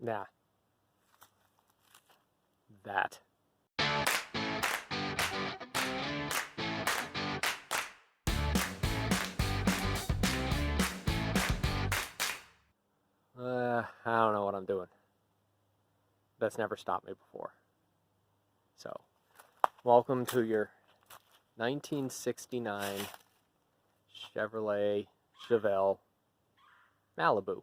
Nah. That. I don't know what I'm doing. That's never stopped me before. So, welcome to your 1969 Chevelle Malibu.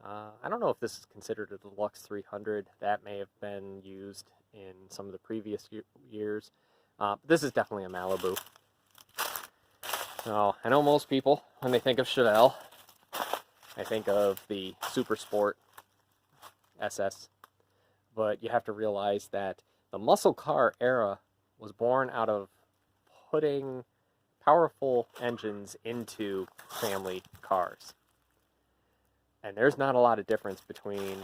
I don't know if this is considered a Deluxe 300. That may have been used in some of the previous years. But this is definitely a Malibu. Now, I know most people, when they think of Chevelle, I think of the Super Sport SS. But you have to realize that the muscle car era was born out of putting powerful engines into family cars. And there's not a lot of difference between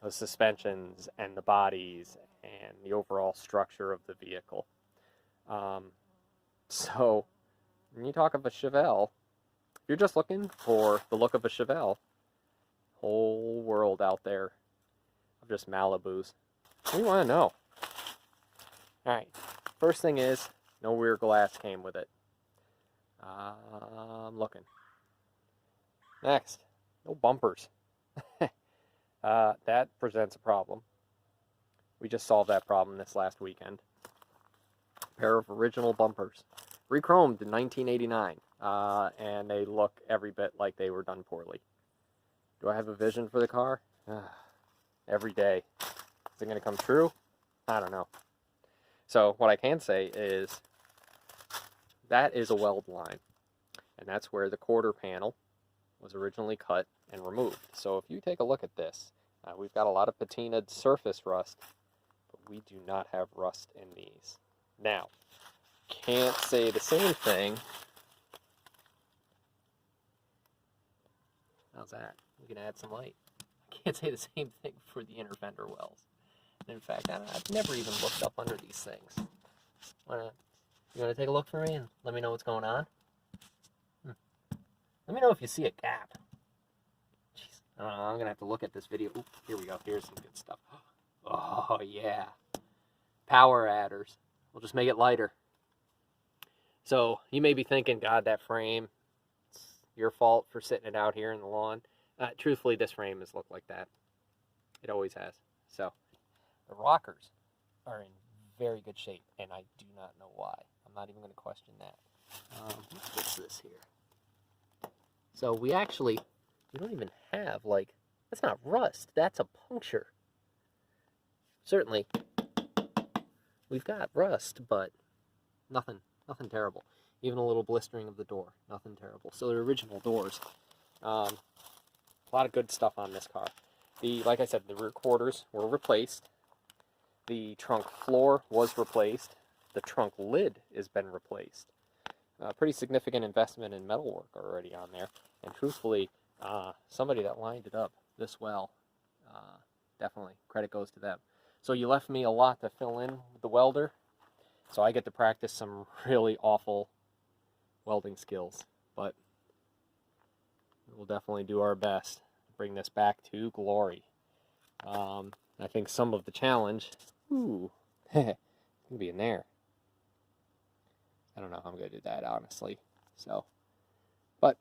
the suspensions and the bodies and the overall structure of the vehicle. So when you talk of a Chevelle, if you're just looking for the look of a Chevelle, whole world out there of just Malibus. What do you want to know? Alright, first thing is, no rear glass came with it. I'm looking. Next, no bumpers. That presents a problem. We just solved that problem this last weekend. A pair of original bumpers. Re-chromed in 1989. And they look every bit like they were done poorly. Do I have a vision for the car? Every day. Is it going to come true? I don't know. So what I can say is that is a weld line. And that's where the quarter panel was originally cut and removed. So if you take a look at this, we've got a lot of patinaed surface rust, but we do not have rust in these. Now, can't say the same thing. How's that? We can add some light. I can't say the same thing for the inner fender wells. And in fact, I've never even looked up under these things. You want to take a look for me and let me know what's going on? Let me know if you see a gap. Jeez, I'm going to have to look at this video. Ooh, here we go. Here's some good stuff. Oh, yeah. Power adders. We'll just make it lighter. So, you may be thinking, God, that frame, it's your fault for sitting it out here in the lawn. Truthfully, this frame has looked like that. It always has. So, the rockers are in very good shape, and I do not know why. I'm not even going to question that. What's this here? So we don't even have, like, that's not rust, that's a puncture. Certainly, we've got rust, but nothing terrible. Even a little blistering of the door, nothing terrible. So the original doors, a lot of good stuff on this car. Like I said, the rear quarters were replaced. The trunk floor was replaced. The trunk lid has been replaced. Pretty significant investment in metalwork already on there. And truthfully, somebody that lined it up this well, definitely credit goes to them. So you left me a lot to fill in with the welder, so I get to practice some really awful welding skills. But we'll definitely do our best to bring this back to glory. I think some of the challenge, it's going to be in there. I don't know how I'm going to do that, honestly. So, but,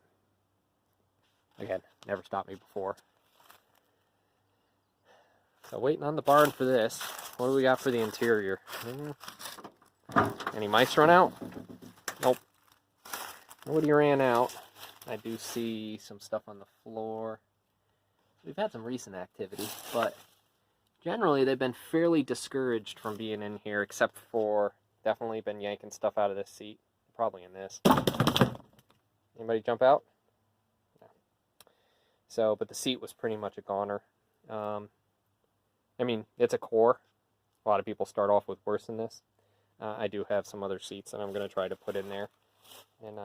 again, never stopped me before. So, waiting on the barn for this. What do we got for the interior? Any mice run out? Nope. Nobody ran out. I do see some stuff on the floor. We've had some recent activity, but generally they've been fairly discouraged from being in here, except for definitely been yanking stuff out of this seat. Probably in this. Anybody jump out? No. So, but the seat was pretty much a goner. I mean, it's a core. A lot of people start off with worse than this. I do have some other seats that I'm going to try to put in there. And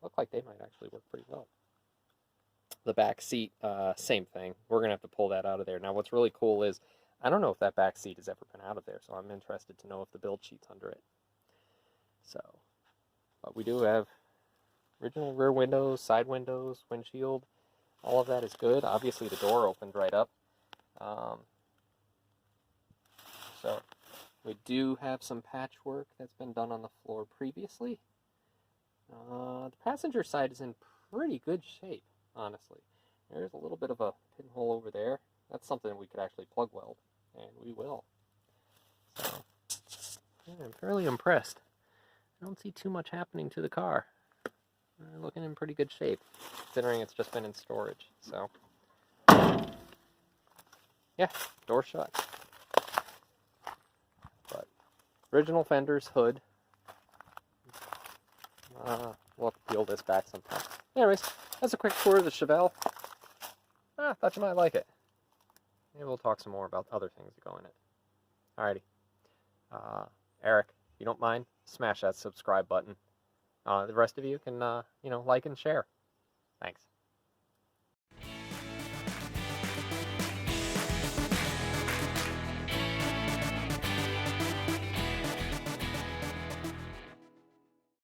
look like they might actually work pretty well. The back seat, same thing. We're going to have to pull that out of there. Now, what's really cool is, I don't know if that back seat has ever been out of there, so I'm interested to know if the build sheet's under it. So, but we do have original rear windows, side windows, windshield. All of that is good. Obviously, the door opened right up. So we do have some patchwork that's been done on the floor previously. The passenger side is in pretty good shape, honestly. There's a little bit of a pinhole over there. That's something we could actually plug weld, and we will. So, yeah, I'm fairly impressed. I don't see too much happening to the car. Looking in pretty good shape, considering it's just been in storage. So, yeah, door shut. But original fenders, hood. We'll have to peel this back sometime. Anyways, that's a quick tour of the Chevelle. I thought you might like it. Maybe we'll talk some more about other things that go in it. Alrighty. Eric, if you don't mind, smash that subscribe button. The rest of you can, like and share. Thanks.